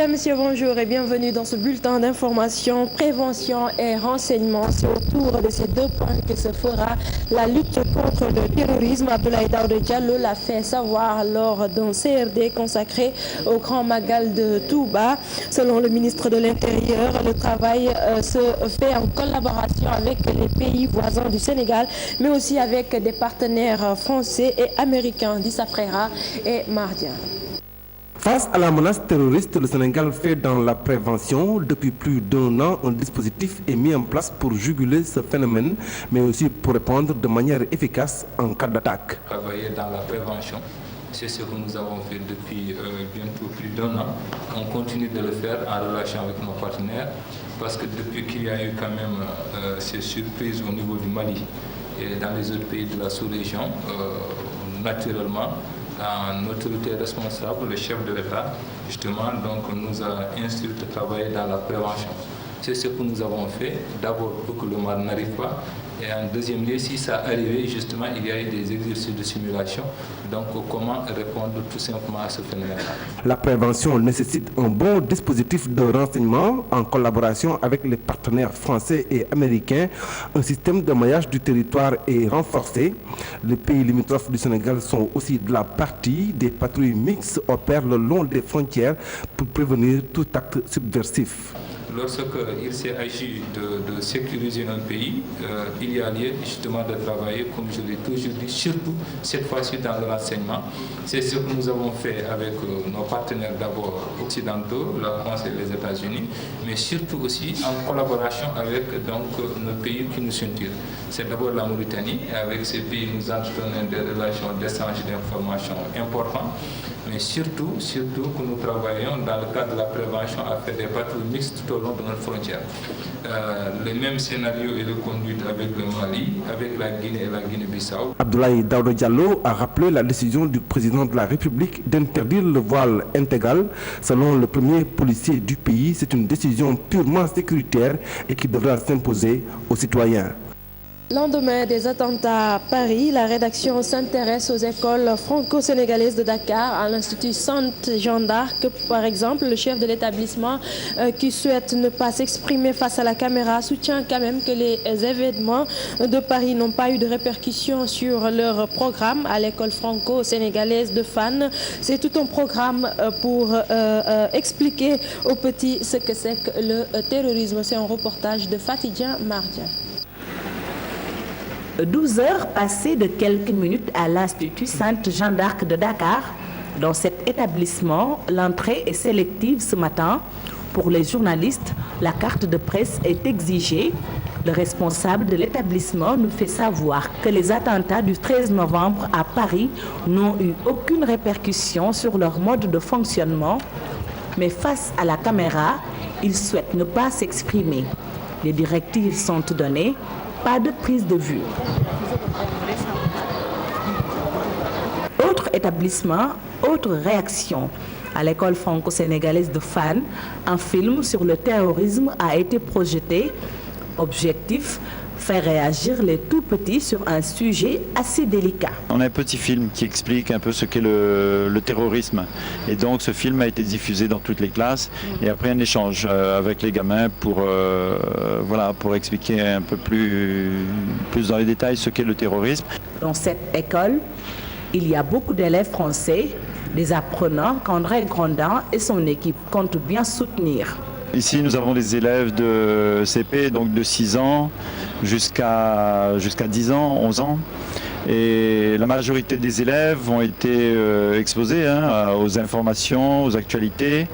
Mesdames, Messieurs, bonjour et bienvenue dans ce bulletin d'information, prévention et renseignement. C'est autour de ces deux points que se fera la lutte contre le terrorisme. Abdoulaye Daouda Diallo l'a fait savoir lors d'un CRD consacré au Grand Magal de Touba. Selon le ministre de l'Intérieur, le travail se fait en collaboration avec les pays voisins du Sénégal, mais aussi avec des partenaires français et américains, Dissa Frera et Mardia. Face à la menace terroriste, le Sénégal fait dans la prévention. Depuis plus d'un an, un dispositif est mis en place pour juguler ce phénomène, mais aussi pour répondre de manière efficace en cas d'attaque. Travailler dans la prévention, c'est ce que nous avons fait depuis bientôt plus d'un an. On continue de le faire en relation avec nos partenaires, parce que depuis qu'il y a eu quand même ces surprises au niveau du Mali et dans les autres pays de la sous-région, naturellement, en autorité responsable, le chef de l'État, justement, donc, nous a instruit de travailler dans la prévention. C'est ce que nous avons fait, d'abord pour que le mal n'arrive pas, et en deuxième lieu, si ça arrivait, justement, il y a eu des exercices de simulation, donc comment répondre tout simplement à ce phénomène-là. La prévention nécessite un bon dispositif de renseignement en collaboration avec les partenaires français et américains. Un système de maillage du territoire est renforcé. Les pays limitrophes du Sénégal sont aussi de la partie. Des patrouilles mixtes opèrent le long des frontières pour prévenir tout acte subversif. Lorsqu'il s'est agi de sécuriser un pays, il y a lieu justement de travailler, comme je l'ai toujours dit, surtout cette fois-ci dans le renseignement. C'est ce que nous avons fait avec nos partenaires d'abord occidentaux, la France et les États-Unis, mais surtout aussi en collaboration avec donc, nos pays qui nous ceinturent. C'est d'abord la Mauritanie, et avec ces pays nous entretenons des relations d'échange d'informations importantes. Mais surtout que nous travaillons dans le cadre de la prévention à faire des patrouilles mixtes tout au long de notre frontière. Le même scénario est reconduit avec le Mali, avec la Guinée et la Guinée-Bissau. Abdoulaye Daouda Diallo a rappelé la décision du président de la République d'interdire le voile intégral. Selon le premier policier du pays, c'est une décision purement sécuritaire et qui devra s'imposer aux citoyens. Lendemain des attentats à Paris, la rédaction s'intéresse aux écoles franco-sénégalaises de Dakar, à l'Institut Sainte Jeanne d'Arc. Par exemple, le chef de l'établissement qui souhaite ne pas s'exprimer face à la caméra soutient quand même que les événements de Paris n'ont pas eu de répercussions sur leur programme à l'école franco-sénégalaise de Fann. C'est tout un programme pour expliquer aux petits ce que c'est que le terrorisme. C'est un reportage de Fatidien Mardia. 12 heures passées de quelques minutes à l'Institut Sainte Jeanne d'Arc de Dakar. Dans cet établissement, l'entrée est sélective ce matin. Pour les journalistes, la carte de presse est exigée. Le responsable de l'établissement nous fait savoir que les attentats du 13 novembre à Paris n'ont eu aucune répercussion sur leur mode de fonctionnement. Mais face à la caméra, ils souhaitent ne pas s'exprimer. Les directives sont données. Pas de prise de vue. Autre établissement, autre réaction. À l'école franco-sénégalaise de Fann, un film sur le terrorisme a été projeté. Objectif, faire réagir les tout petits sur un sujet assez délicat. On a un petit film qui explique un peu ce qu'est le terrorisme. Et donc ce film a été diffusé dans toutes les classes. Et après un échange avec les gamins pour expliquer un peu plus dans les détails ce qu'est le terrorisme. Dans cette école, il y a beaucoup d'élèves français, des apprenants qu'André Grandin et son équipe comptent bien soutenir. Ici, nous avons des élèves de CP, donc de 6 ans jusqu'à 10 ans, 11 ans. Et la majorité des élèves ont été exposés aux informations, aux actualités.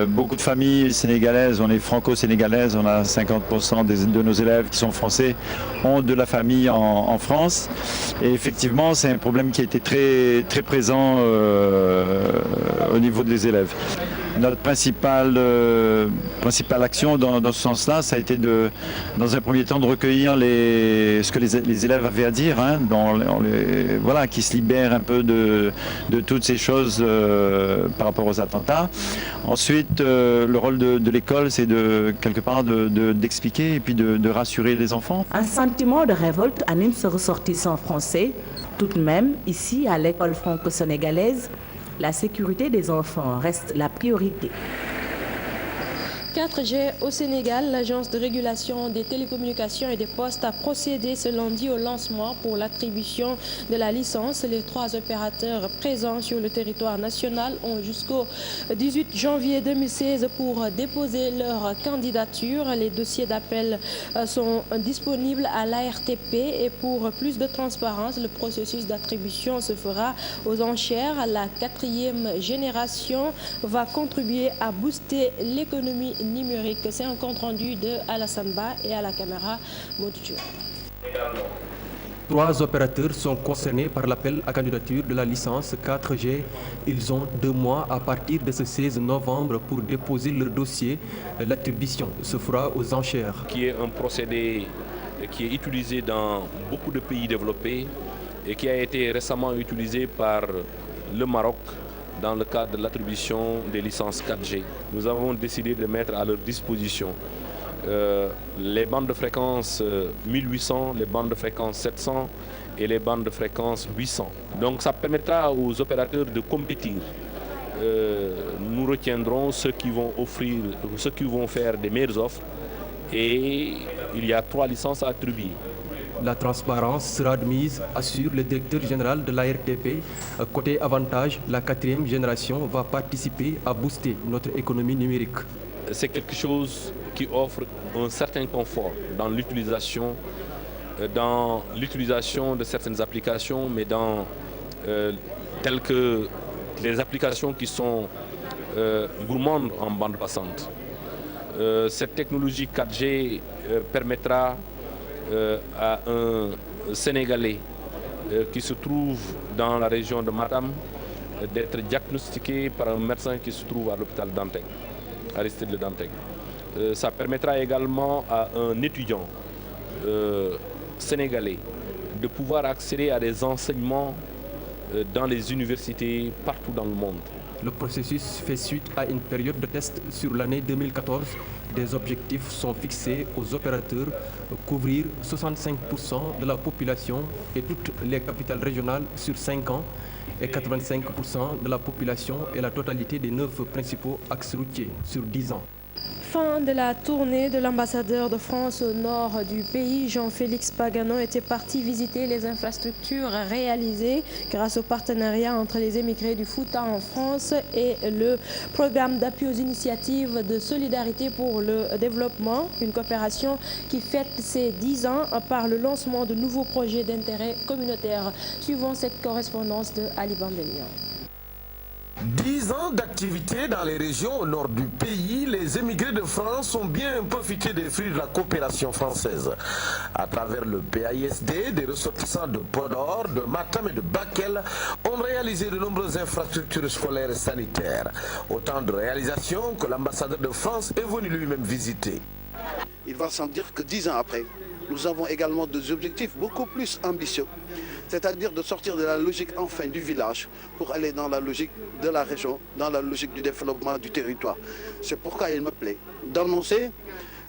Beaucoup de familles sénégalaises, on est franco-sénégalaises, on a 50% de nos élèves qui sont français, ont de la famille en France. Et effectivement, c'est un problème qui a été très, très présent au niveau des élèves. Notre principale action dans ce sens-là, ça a été dans un premier temps de recueillir ce que les élèves avaient à dire, qui se libèrent un peu de toutes ces choses par rapport aux attentats. Ensuite, le rôle de l'école, c'est quelque part d'expliquer et puis de rassurer les enfants. Un sentiment de révolte anime ce ressortissant français. Tout de même, ici, à l'école franco-sénégalaise, La sécurité des enfants reste la priorité. 4G au Sénégal, l'agence de régulation des télécommunications et des postes a procédé ce lundi au lancement pour l'attribution de la licence. Les 3 opérateurs présents sur le territoire national ont jusqu'au 18 janvier 2016 pour déposer leur candidature. Les dossiers d'appel sont disponibles à l'ARTP et pour plus de transparence, le processus d'attribution se fera aux enchères. La 4e génération va contribuer à booster l'économie numérique. C'est un compte rendu de Alassane Ba et à la caméra Modou. 3 opérateurs sont concernés par l'appel à candidature de la licence 4G. Ils ont 2 mois à partir de ce 16 novembre pour déposer leur dossier. L'attribution se fera aux enchères. Qui est un procédé qui est utilisé dans beaucoup de pays développés et qui a été récemment utilisé par le Maroc dans le cadre de l'attribution des licences 4G. Nous avons décidé de mettre à leur disposition les bandes de fréquence 1800, les bandes de fréquence 700 et les bandes de fréquence 800. Donc ça permettra aux opérateurs de compétir. Nous retiendrons ceux qui vont faire des meilleures offres et il y a 3 licences à attribuer. La transparence sera admise, assure le directeur général de l'ARTP. Côté avantage, la 4e génération va participer à booster notre économie numérique. C'est quelque chose qui offre un certain confort dans l'utilisation de certaines applications, mais telles que les applications qui sont gourmandes en bande passante. Cette technologie 4G permettra à un Sénégalais qui se trouve dans la région de Matam d'être diagnostiqué par un médecin qui se trouve à l'hôpital Dantec, Aristide Le Dantec. Ça permettra également à un étudiant sénégalais de pouvoir accéder à des enseignements dans les universités partout dans le monde. Le processus fait suite à une période de test sur l'année 2014. Des objectifs sont fixés aux opérateurs, couvrir 65% de la population et toutes les capitales régionales sur 5 ans et 85% de la population et la totalité des 9 principaux axes routiers sur 10 ans. Fin de la tournée de l'ambassadeur de France au nord du pays. Jean-Félix Pagano était parti visiter les infrastructures réalisées grâce au partenariat entre les émigrés du Fouta en France et le programme d'appui aux initiatives de solidarité pour le développement. Une coopération qui fête ses 10 ans par le lancement de nouveaux projets d'intérêt communautaire. Suivons cette correspondance de Ali Bandelian. 10 ans d'activité dans les régions au nord du pays, les émigrés de France ont bien profité des fruits de la coopération française. À travers le PAISD, des ressortissants de Podor, de Matam et de Bakel ont réalisé de nombreuses infrastructures scolaires et sanitaires. Autant de réalisations que l'ambassadeur de France est venu lui-même visiter. Il va sans dire que 10 ans après, nous avons également des objectifs beaucoup plus ambitieux, c'est-à-dire de sortir de la logique enfin du village pour aller dans la logique de la région, dans la logique du développement du territoire. C'est pourquoi il me plaît d'annoncer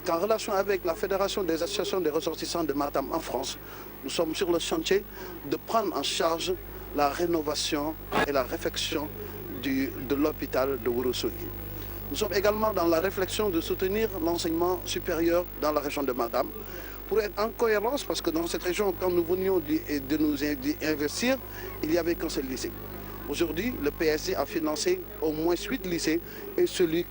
qu'en relation avec la Fédération des associations des ressortissants de Matam en France, nous sommes sur le chantier de prendre en charge la rénovation et la réfection de l'hôpital de Ourossogui. Nous sommes également dans la réflexion de soutenir l'enseignement supérieur dans la région de Matam, pour être en cohérence, parce que dans cette région, quand nous venions de nous investir, il n'y avait qu'un seul lycée. Aujourd'hui, le PSD a financé au moins 8 lycées et celui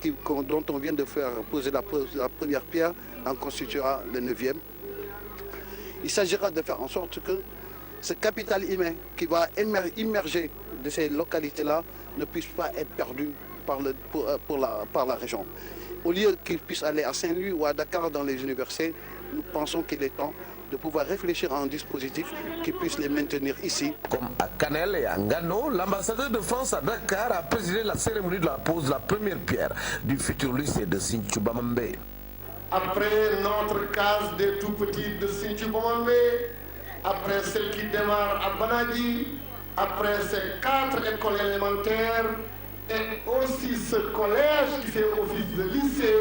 dont on vient de faire poser la première pierre en constituera le 9e. Il s'agira de faire en sorte que ce capital humain qui va immerger de ces localités-là ne puisse pas être perdu par la région. Au lieu qu'il puisse aller à Saint-Louis ou à Dakar dans les universités, nous pensons qu'il est temps de pouvoir réfléchir à un dispositif qui puisse les maintenir ici. Comme à Canel et à Ngano, l'ambassadeur de France à Dakar a présidé la cérémonie de la pose de la première pierre du futur lycée de Sinthiou-Bamambé. Après notre case des tout-petits de Sinthiou-Bamambé, après celle qui démarre à Banadi, après ces 4 écoles élémentaires et aussi ce collège qui fait office de lycée,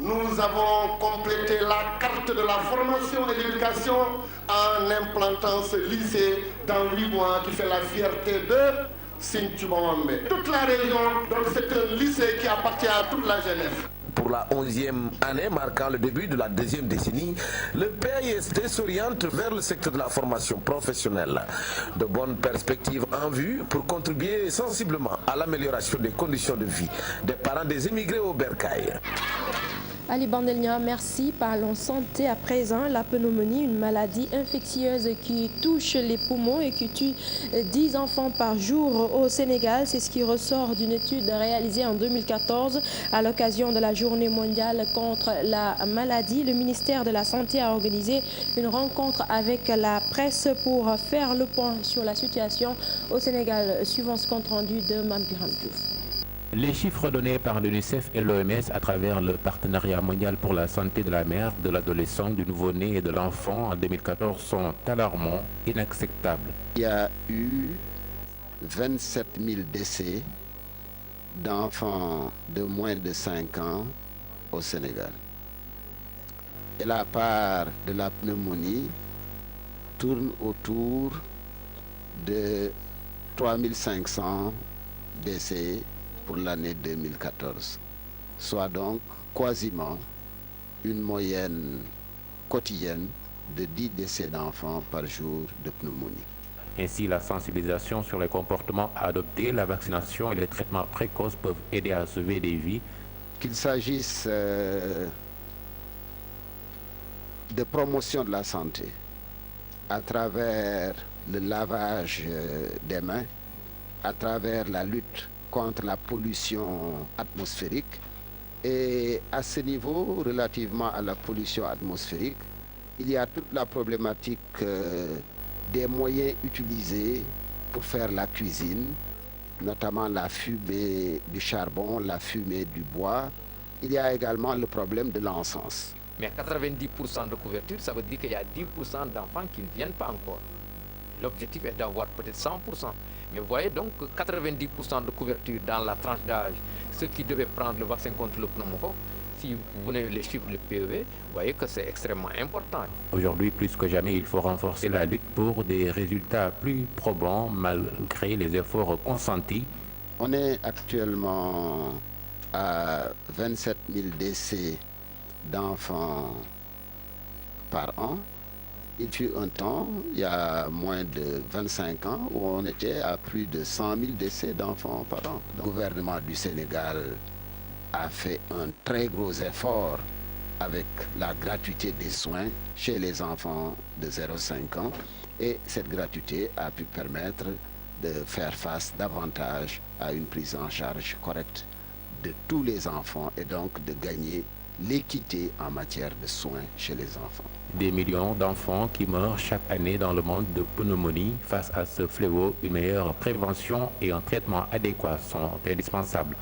nous avons complété la carte de la formation et de l'éducation en implantant ce lycée dans 8 mois qui fait la fierté de Sinthiou-Bamambé. Toute la région, donc c'est un lycée qui appartient à toute la jeunesse. Pour la 11e année marquant le début de la deuxième décennie, le PAISD s'oriente vers le secteur de la formation professionnelle. De bonnes perspectives en vue pour contribuer sensiblement à l'amélioration des conditions de vie des parents des émigrés au Bercail. Ali Bandelnia, merci. Parlons santé à présent. La pneumonie, une maladie infectieuse qui touche les poumons et qui tue 10 enfants par jour au Sénégal. C'est ce qui ressort d'une étude réalisée en 2014 à l'occasion de la Journée mondiale contre la maladie. Le ministère de la Santé a organisé une rencontre avec la presse pour faire le point sur la situation au Sénégal. Suivant ce compte rendu de Mampiram Diouf. Les chiffres donnés par l'UNICEF et l'OMS à travers le partenariat mondial pour la santé de la mère, de l'adolescent, du nouveau-né et de l'enfant en 2014 sont alarmants, inacceptables. Il y a eu 27 000 décès d'enfants de moins de 5 ans au Sénégal. Et la part de la pneumonie tourne autour de 3500 décès pour l'année 2014, soit donc quasiment une moyenne quotidienne de 10 décès d'enfants par jour de pneumonie. Ainsi, la sensibilisation sur les comportements à adopter, la vaccination et les traitements précoces peuvent aider à sauver des vies. Qu'il s'agisse de promotion de la santé à travers le lavage des mains, à travers la lutte contre la pollution atmosphérique. Et à ce niveau, relativement à la pollution atmosphérique, il y a toute la problématique des moyens utilisés pour faire la cuisine, notamment la fumée du charbon, la fumée du bois. Il y a également le problème de l'encens. Mais 90% de couverture, ça veut dire qu'il y a 10% d'enfants qui ne viennent pas encore. L'objectif est d'avoir peut-être 100%. Mais vous voyez donc 90% de couverture dans la tranche d'âge, ceux qui devaient prendre le vaccin contre le pneumocoque, si vous venez les chiffres du PEV, vous voyez que c'est extrêmement important. Aujourd'hui, plus que jamais, il faut renforcer la lutte pour des résultats plus probants malgré les efforts consentis. On est actuellement à 27 000 décès d'enfants par an. Il fut un temps, il y a moins de 25 ans, où on était à plus de 100 000 décès d'enfants par an. Le gouvernement du Sénégal a fait un très gros effort avec la gratuité des soins chez les enfants de 0,5 ans. Et cette gratuité a pu permettre de faire face davantage à une prise en charge correcte de tous les enfants et donc de gagner l'équité en matière de soins chez les enfants. Des millions d'enfants qui meurent chaque année dans le monde de pneumonie. Face à ce fléau, une meilleure prévention et un traitement adéquat sont indispensables.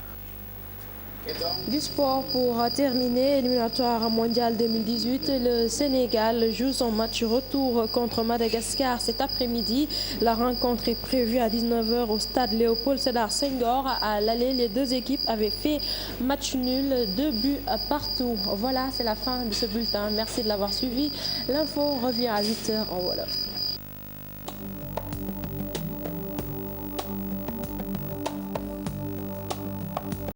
Du sport pour terminer, éliminatoire mondial 2018, le Sénégal joue son match retour contre Madagascar cet après-midi. La rencontre est prévue à 19h au stade Léopold Sédar Senghor. À l'aller, les deux équipes avaient fait match nul, 2 buts partout. Voilà, c'est la fin de ce bulletin. Merci de l'avoir suivi. L'info revient à 8h en Wolof.